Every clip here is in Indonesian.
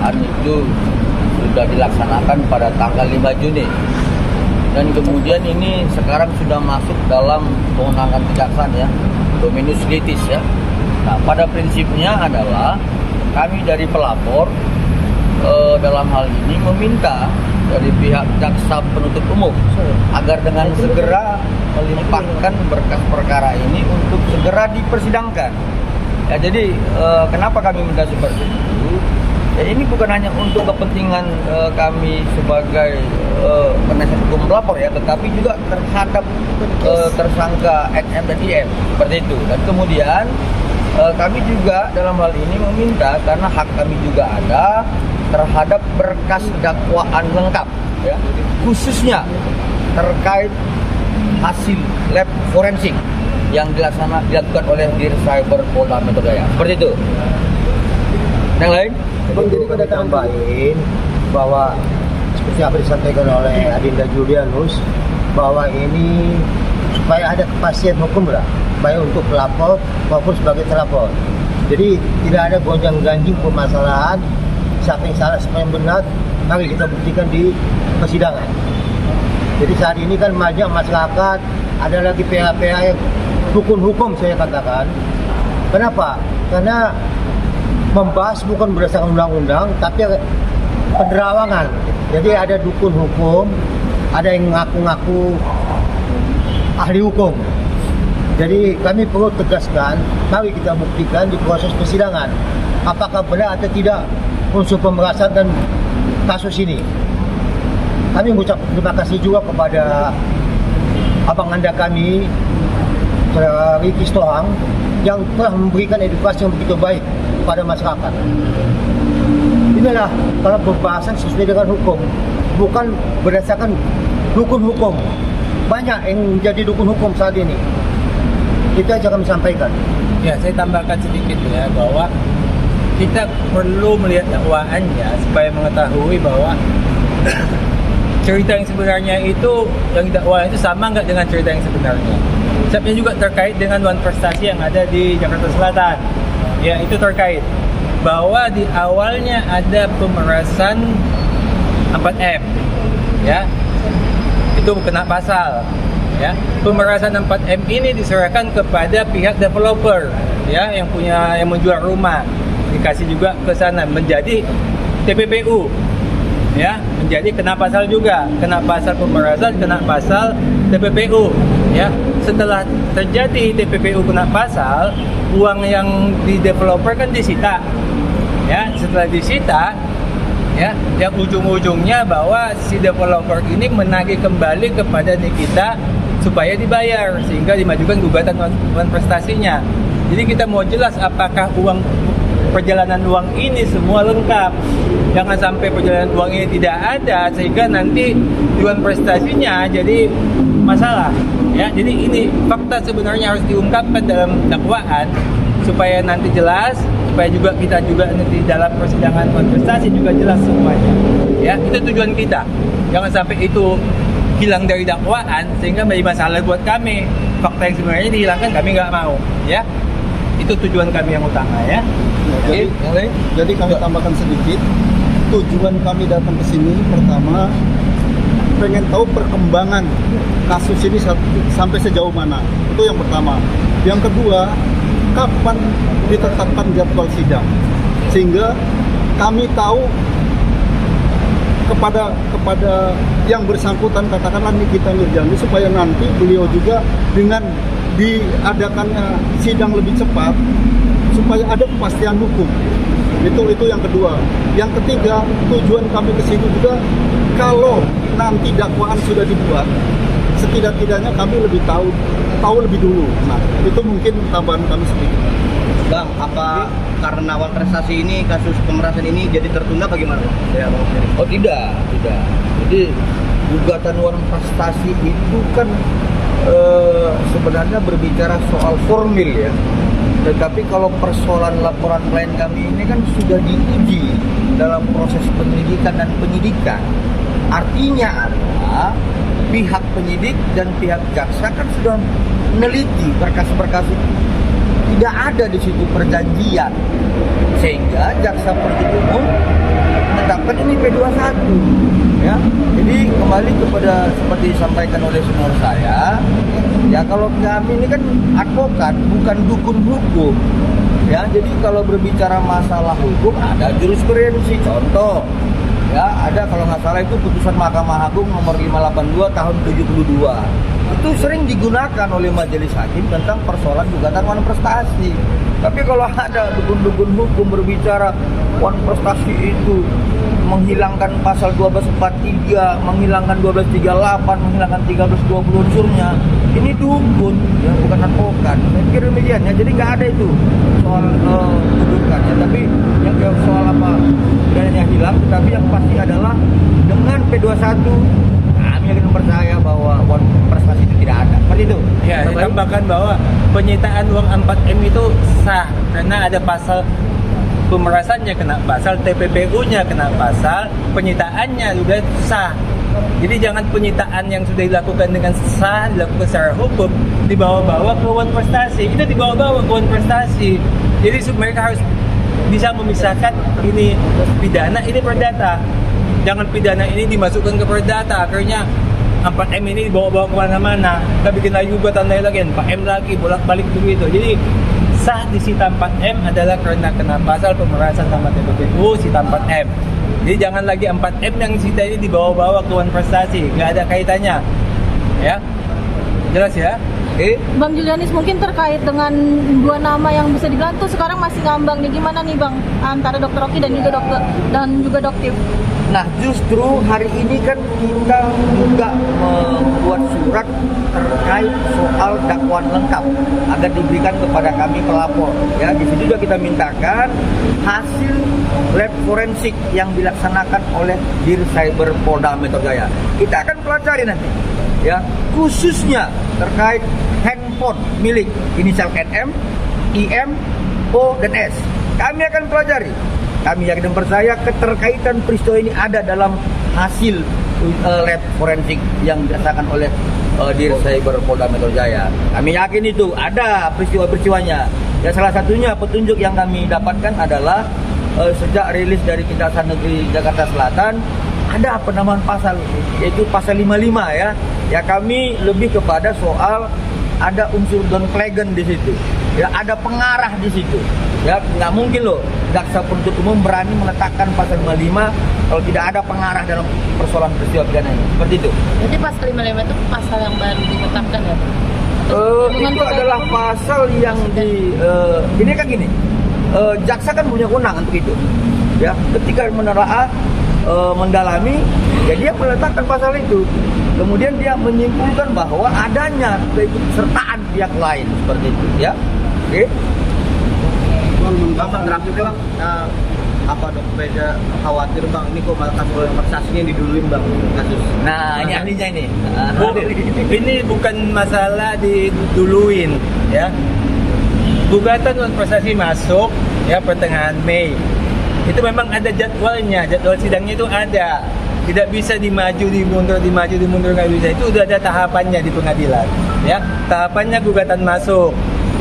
dakwaan itu sudah dilaksanakan pada tanggal 5 Juni. Dan kemudian ini sekarang sudah masuk dalam kewenangan kejaksaan ya, dominus litis ya. Nah, pada prinsipnya adalah kami dari pelapor dalam hal ini meminta dari pihak jaksa penuntut umum agar dengan segera melimpahkan berkas perkara ini untuk segera dipersidangkan. Ya, jadi kenapa kami minta seperti itu? Ya, ini bukan hanya untuk kepentingan kami sebagai penasihat hukum pelapor ya, tetapi juga terhadap tersangka NM dan IM seperti itu. Dan kemudian kami juga dalam hal ini meminta karena hak kami juga ada terhadap berkas dakwaan lengkap ya, khususnya terkait hasil lab forensik yang dilakukan oleh Dircyber Polda Metro Jaya. Seperti itu. Yang lain? Jadi pada tambahin bahwa seperti apa disampaikan oleh Adinda Julianus bahwa ini supaya ada kepastian hukum lah, baik untuk pelapor maupun sebagai terlapor. Jadi tidak ada gonjang-ganjing permasalahan siapa yang salah, siapa yang benar, mari kita buktikan di persidangan. Jadi saat ini kan banyak masyarakat, ada lagi PH-PH yang dukun hukum saya katakan. Kenapa? Karena membahas bukan berdasarkan undang-undang, tapi penerawangan. Jadi ada dukun hukum, ada yang ngaku-ngaku ahli hukum. Jadi kami perlu tegaskan, mari kita buktikan di proses persidangan apakah benar atau tidak unsur pemerasan dan kasus ini. Kami mengucap terima kasih juga kepada abang anda kami, Ricky Stohang, yang telah memberikan edukasi yang begitu baik pada masyarakat. Inilah kalau pembahasan sesuai dengan hukum, bukan berdasarkan dukun hukum. Banyak yang menjadi dukun hukum saat ini. Itu aja kami sampaikan. Ya, saya tambahkan sedikit ya, bahwa kita perlu melihat dakwaannya supaya mengetahui bahwa cerita yang sebenarnya itu, yang dakwaan itu sama nggak dengan cerita yang sebenarnya. Sebabnya juga terkait dengan Wan Prestasi yang ada di Jakarta Selatan. Ya, itu terkait bahwa di awalnya ada pemerasan 4M. Ya. Itu kena pasal. Ya. Pemerasan 4M ini diserahkan kepada pihak developer ya, yang menjual rumah. Dikasih juga ke sana menjadi TPPU. Ya, menjadi kena pasal juga, kena pasal pemerasan, kena pasal TPPU. Ya, setelah terjadi TPPU kena pasal, uang yang di developer kan disita. Ya, setelah disita, ya, yang ujung-ujungnya bahwa si developer ini menagih kembali kepada Nikita supaya dibayar, sehingga dimajukan gugatan Wan Prestasinya. Jadi kita mau jelas apakah perjalanan uang ini semua lengkap. Jangan sampai perjalanan uang ini tidak ada sehingga nanti Wan Prestasinya jadi masalah. Ya, jadi ini fakta sebenarnya harus diungkapkan dalam dakwaan supaya nanti jelas, supaya juga kita juga nanti dalam persidangan Wan Prestasi juga jelas semuanya. Ya, itu tujuan kita. Jangan sampai itu hilang dari dakwaan sehingga menjadi masalah buat kami. Fakta yang sebenarnya dihilangkan kami nggak mau. Ya, itu tujuan kami yang utama ya. Jadi, jadi kami tambahkan sedikit. Tujuan kami datang ke sini pertama pengen tahu perkembangan kasus ini sampai sejauh mana. Itu yang pertama. Yang kedua, kapan ditetapkan jadwal sidang sehingga kami tahu kepada yang bersangkutan, katakanlah Nikita Mirjani, supaya nanti beliau juga dengan diadakannya sidang lebih cepat supaya ada kepastian hukum. Itu yang kedua. Yang ketiga, tujuan kami ke sini juga kalau nanti dakwaan sudah dibuat, setidak-tidaknya kami lebih tahu lebih dulu. Nah, itu mungkin tambahan kami sedikit. Bang, apa karena Wan Prestasi ini, kasus pemerasan ini jadi tertunda bagaimana Bang? Ya, Bang. Oh tidak. Jadi gugatan Wan Prestasi itu kan sebenarnya berbicara soal formil ya. Tetapi kalau persoalan laporan klien kami ini kan sudah diuji dalam proses penyelidikan dan penyidikan. Artinya adalah pihak penyidik dan pihak jaksa kan sudah meneliti berkas-berkas itu. Tidak ada di situ perjanjian, sehingga jaksa penuntut umum ditetapkan ini P21 ya. Jadi kembali kepada seperti disampaikan oleh senior saya, ya kalau kami ini kan advokat bukan dukun hukum ya. Jadi kalau berbicara masalah hukum ada jurisprudensi, contoh ya, ada kalau nggak salah itu putusan Mahkamah Agung nomor 582 tahun 72. Itu sering digunakan oleh majelis hakim tentang persoalan gugatan wan prestasi. Tapi kalau ada dukun-dukun hukum berbicara wan prestasi itu menghilangkan pasal 1243, menghilangkan 1238, menghilangkan 1320 unsurnya, ini dukun ya, bukan advokat. Saya pikir demikian ya. Jadi nggak ada itu soal kedudukan ya. Tapi yang soal apa dananya hilang, tetapi yang pasti adalah dengan P21 kami akan percaya bahwa wan prestasi itu tidak ada. Seperti itu. Ya, ditambahkan bahwa penyitaan uang 4M itu sah karena ada pasal pemerasannya kena pasal, TPPU-nya kena pasal, penyitaannya juga sah. Jadi jangan penyitaan yang sudah dilakukan dengan sah, dilakukan secara hukum, dibawa-bawa ke wan prestasi. Itu dibawa-bawa ke wan prestasi. Jadi mereka harus bisa memisahkan ini pidana, ini perdata. Jangan pidana ini dimasukkan ke perdata, akhirnya 4M ini dibawa-bawa kemana-mana. Kita bikin lagi gugatan lagi, 4M lagi, bolak-balik begitu. Jadi sah disita 4M adalah karena kena pasal pemerasan sama TPPU, sita 4M. Jadi jangan lagi 4M yang disita ini dibawa-bawa ke wan prestasi, nggak ada kaitannya. Ya, jelas ya? Bang Julianis, mungkin terkait dengan dua nama yang bisa dibilang tuh sekarang masih ngambang nih, gimana nih Bang antara Dr. Oki dan juga Doktif? Nah, justru hari ini kan kita juga membuat surat terkait soal dakwaan lengkap agar diberikan kepada kami pelapor. Ya, di situ juga kita mintakan hasil lab forensik yang dilaksanakan oleh Dircyber Polda Metro Jaya. Kita akan pelajari nanti, ya, khususnya terkait handphone milik inisial NM, IM, O, dan S. Kami akan pelajari. Kami yakin dan percaya keterkaitan peristiwa ini ada dalam hasil lab forensik yang dirasakan oleh Dircyber Polda Metro Jaya. Kami yakin itu ada peristiwa-peristiwanya. Ya, salah satunya petunjuk yang kami dapatkan adalah sejak rilis dari Kejaksaan Negeri Jakarta Selatan ada penamaan pasal, yaitu pasal 55 ya. Ya, kami lebih kepada soal ada unsur downplagen di situ. Ya, ada pengarah di situ. Ya, nggak mungkin loh jaksa penuntut umum berani meletakkan pasal 55 kalau tidak ada pengarah dalam persoalan peristiwa pidana ini. Seperti itu. Jadi pasal 55 itu pasal yang baru ditetapkan ya? Itu adalah pasal yang ini kan gini. Jaksa kan punya kewenangan untuk itu. Ya, ketika menelaah mendalami, ya dia meletakkan pasal itu. Kemudian dia menyimpulkan bahwa adanya keikutsertaan pihak lain seperti itu, ya. Oke. Bang, terakhir Bang, apa dok beda khawatir Bang, ini kok malah kasus prestasinya diduluin Bang kasus. Nah, ini ahlinya ini. Ini bukan masalah diduluin, ya. Gugatan wan prestasi masuk ya pertengahan Mei. Itu memang ada jadwalnya, jadwal sidangnya itu ada. Tidak bisa dimaju dimundur nggak bisa. Itu udah ada tahapannya di pengadilan. Ya, tahapannya gugatan masuk,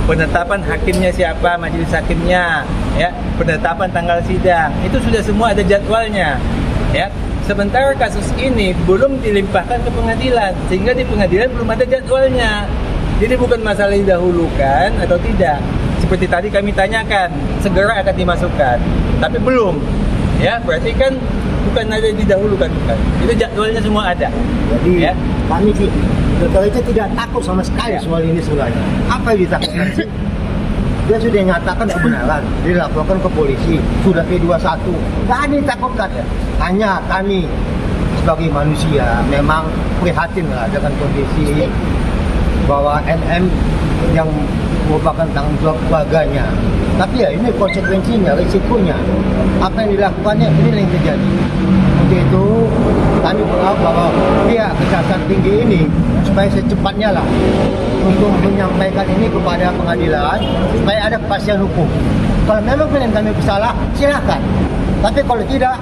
penetapan hakimnya siapa, majelis hakimnya, ya, penetapan tanggal sidang. Itu sudah semua ada jadwalnya. Ya, sementara kasus ini belum dilimpahkan ke pengadilan, sehingga di pengadilan belum ada jadwalnya. Jadi bukan masalah didahulukan atau tidak. Seperti tadi kami tanyakan, segera akan dimasukkan, tapi belum. Ya, berarti kan bukan ada didahulukan, bukan. Itu jadwalnya semua ada. Jadi Ya. kami sih Dr. itu tidak takut sama sekali soal ini sebenarnya. Apa yang ditakutkan sih? Dia sudah nyatakan kebenaran, dilaporkan ke polisi, sudah P21. Tidak ada yang ditakutkan ya. Hanya kami sebagai manusia memang prihatin lah dengan kondisi bahwa NM yang merupakan tanggung jawab keluarganya. Tapi ya ini konsekuensinya, risikonya. Apa yang dilakukannya, ini yang terjadi. Untuk itu kami berharap bahwa pihak Kejaksaan Tinggi ini supaya secepatnya lah untuk menyampaikan ini kepada pengadilan supaya ada kepastian hukum. Kalau memang klien kami bersalah, silakan. Tapi kalau tidak,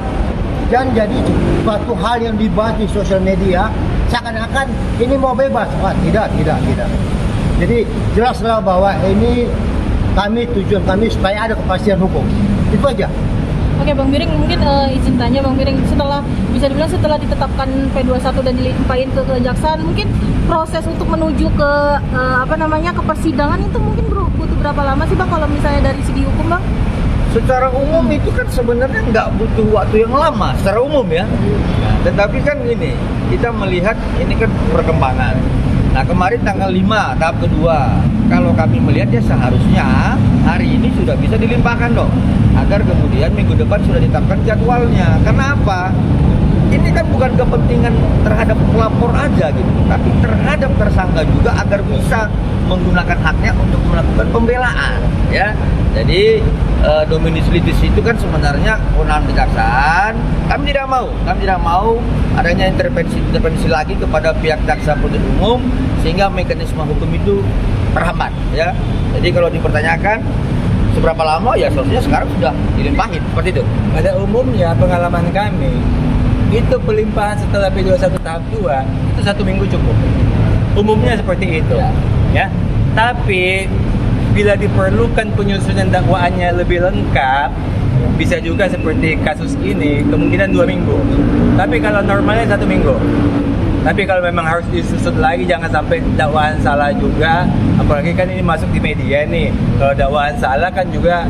jangan jadi suatu hal yang dibahas di sosial media seakan-akan ini mau bebas. Wah, tidak. Jadi jelaslah bahwa ini tujuan kami supaya ada kepastian hukum. Itu aja. Oke Bang Biring, mungkin izin tanya Bang Biring, setelah ditetapkan P21 dan dilimpahin ke kejaksaan, mungkin proses untuk menuju ke ke persidangan itu mungkin butuh berapa lama sih Bang kalau misalnya dari segi hukum Bang? Secara umum itu kan sebenarnya nggak butuh waktu yang lama secara umum ya. Tetapi kan gini, kita melihat ini kan perkembangan. Nah kemarin tanggal 5 tahap kedua, kalau kami melihat ya seharusnya hari ini sudah bisa dilimpahkan dong, agar kemudian minggu depan sudah ditetapkan jadwalnya. Karena apa? Ini kan bukan kepentingan terhadap pelapor aja gitu, tapi terhadap tersangka juga agar bisa menggunakan haknya untuk melakukan pembelaan ya. Jadi dominus litis itu kan sebenarnya kewenangan kejaksaan. Kami tidak mau adanya intervensi lagi kepada pihak jaksa penuntut umum sehingga mekanisme hukum itu terhambat ya. Jadi kalau dipertanyakan seberapa lama ya seharusnya sekarang sudah dilimpahin seperti itu. Pada umumnya pengalaman kami itu pelimpahan setelah P21 tahap 2 itu 1 minggu cukup. Umumnya seperti itu ya. Tapi bila diperlukan penyusunan dakwaannya lebih lengkap, bisa juga seperti kasus ini kemungkinan 2 minggu. Tapi kalau normalnya 1 minggu. Tapi kalau memang harus disusut lagi, jangan sampai dakwaan salah juga. Apalagi kan ini masuk di media nih. Kalau dakwaan salah kan juga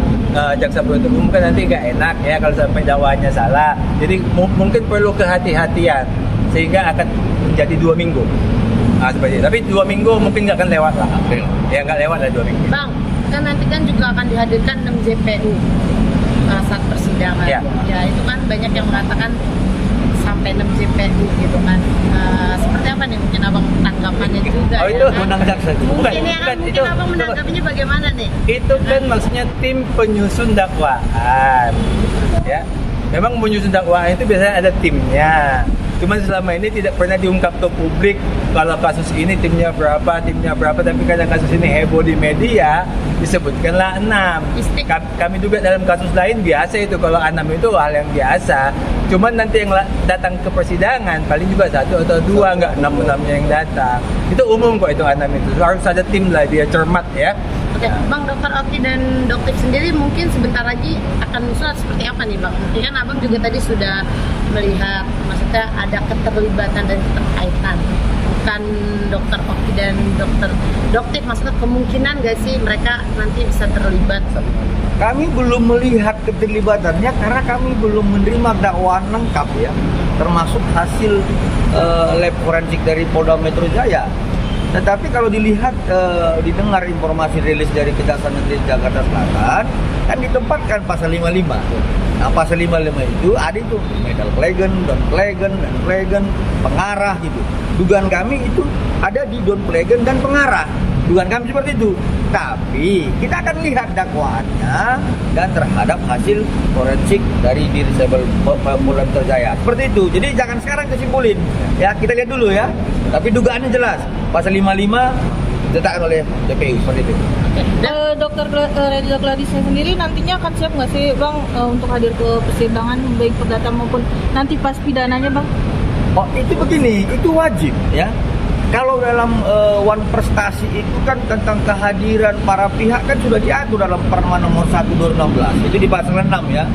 jaksa penuntut umum kan nanti nggak enak ya kalau sampai dakwaannya salah. Jadi mungkin perlu kehati-hatian sehingga akan menjadi 2 minggu. Nah, seperti itu. Tapi 2 minggu mungkin nggak akan lewat lah. Ya nggak lewat lah 2 minggu. Bang, kan nanti kan juga akan dihadirkan 6 JPU saat persidangan. Ya. Ya itu kan banyak yang mengatakan sampai 6 JPU gitu kan. Seperti apa nih mungkin abang tanggapannya juga? Oh itu menang jaksa itu. Mungkin mungkin abang menanggapinya bagaimana nih? Itu kan maksudnya tim penyusun dakwaan. Ya. Memang menyusun dakwaan itu biasanya ada timnya. Cuman selama ini tidak pernah diungkap ke publik kalau kasus ini timnya berapa. Tapi karena kasus ini heboh di media, disebutkanlah 6. Kami juga dalam kasus lain biasa itu, kalau 6 itu hal yang biasa. Cuman nanti yang datang ke persidangan paling juga 1 atau 2, nggak 6-6-nya yang datang. Itu umum kok itu 6 itu. Harus ada tim lah, dia cermat ya. Oke, Bang Dr. Oki dan Dokter sendiri mungkin sebentar lagi akan musuh seperti apa nih Bang? Mungkin kan Abang juga tadi sudah melihat, maksudnya ada keterlibatan dan keterkaitan. Bukan Dr. Oki dan Dokter, maksudnya kemungkinan gak sih mereka nanti bisa terlibat? Kami belum melihat keterlibatannya karena kami belum menerima dakwaan lengkap ya, termasuk hasil lab forensik dari Polda Metro Jaya. Tetapi kalau dilihat, didengar informasi rilis dari Kejaksaan Negeri Jakarta Selatan, kan ditempatkan pasal 55. Nah, pasal 55 itu ada itu medal plegen, don plegen, dan plegen, pengarah gitu. Dugaan kami itu ada di don plegen dan pengarah. Dugaan kami seperti itu. Tapi kita akan lihat dakwaannya dan terhadap hasil forensik dari Dirsebel Polda Metro Jaya. Seperti itu. Jadi jangan sekarang kesimpulin. Ya, kita lihat dulu ya. Tapi dugaannya jelas. Pasal 55 ditetapkan oleh DPU seperti itu. Dokter Reza Gladysnya sendiri nantinya akan siap nggak sih Bang untuk hadir ke persidangan baik perdata maupun nanti pas pidananya Bang? Oh itu begini, itu wajib ya. Kalau dalam one prestasi itu kan tentang kehadiran para pihak kan sudah diatur dalam Perma nomor 1 2016. Itu di pasal 6 ya.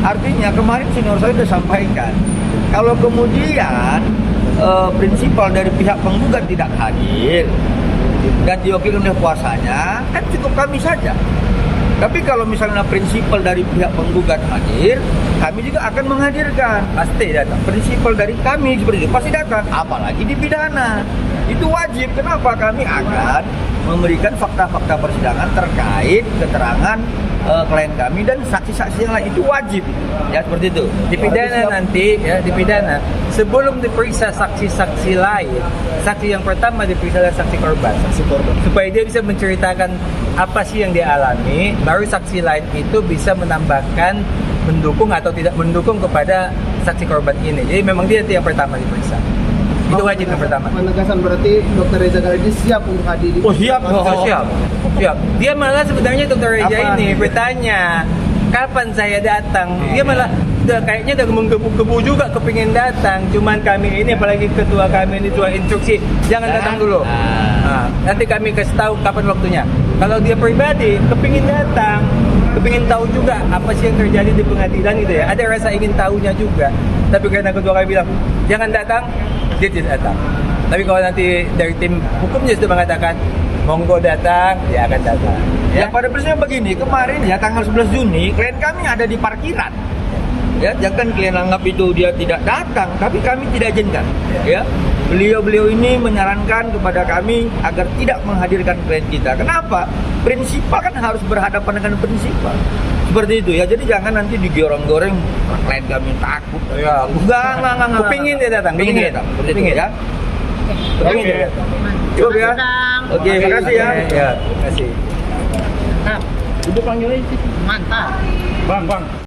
Artinya kemarin senior saya sudah sampaikan, kalau kemudian prinsipal dari pihak penggugat tidak hadir dan diwakili oleh kuasanya, kan cukup kami saja. Tapi kalau misalnya prinsipal dari pihak penggugat hadir, kami juga akan menghadirkan. Pasti datang. Prinsipal dari kami seperti itu pasti datang. Apalagi di pidana. Itu wajib. Kenapa? Kami akan memberikan fakta-fakta persidangan terkait keterangan klien kami dan saksi-saksi yang lain. Itu wajib. Ya seperti itu. Di pidana nanti ya, di pidana sebelum diperiksa saksi-saksi lain, saksi yang pertama diperiksa adalah saksi korban. Supaya dia bisa menceritakan apa sih yang dia alami, baru saksi lain itu bisa menambahkan mendukung atau tidak mendukung kepada saksi korban ini. Jadi memang dia yang pertama diperiksa. Itu wajib yang pertama. Penegasan berarti Dr. Reza Gladys siap untuk hadir di Siap. Dia malah sebenarnya Dr. Reza ini bertanya kapan saya datang. Dia malah kayaknya udah menggebu-gebu juga kepingin datang. Cuman kami ini, apalagi ketua kami ini cuma instruksi jangan datang dulu. Nanti kami kasih tahu kapan waktunya. Kalau dia pribadi kepingin datang, kepingin tahu juga apa sih yang terjadi di pengadilan gitu ya. Ada rasa ingin tahunya juga. Tapi karena ketua kami bilang jangan datang, dia tidak datang. Tapi kalau nanti dari tim hukumnya sudah mengatakan monggo datang, dia akan datang. Ya, pada prinsipnya begini, kemarin ya tanggal 11 Juni klien kami ada di parkiran. Ya, jangan kalian anggap itu dia tidak datang, tapi kami tidak izinkan. Ya, beliau ini menyarankan kepada kami agar tidak menghadirkan klien kita. Kenapa? Prinsipal kan harus berhadapan dengan prinsipal. Seperti itu ya. Jadi jangan nanti digoreng-goreng klien kami takut. Ya, enggak. Kepingin dia datang, Pingin dia datang. Seperti itu Kepingin. ya. Kepingin dia datang. Cukup ya. Bang. Oke, terima kasih ya. Ya, terima kasih. Mantap. Ibu panggilnya Mantap. Bang.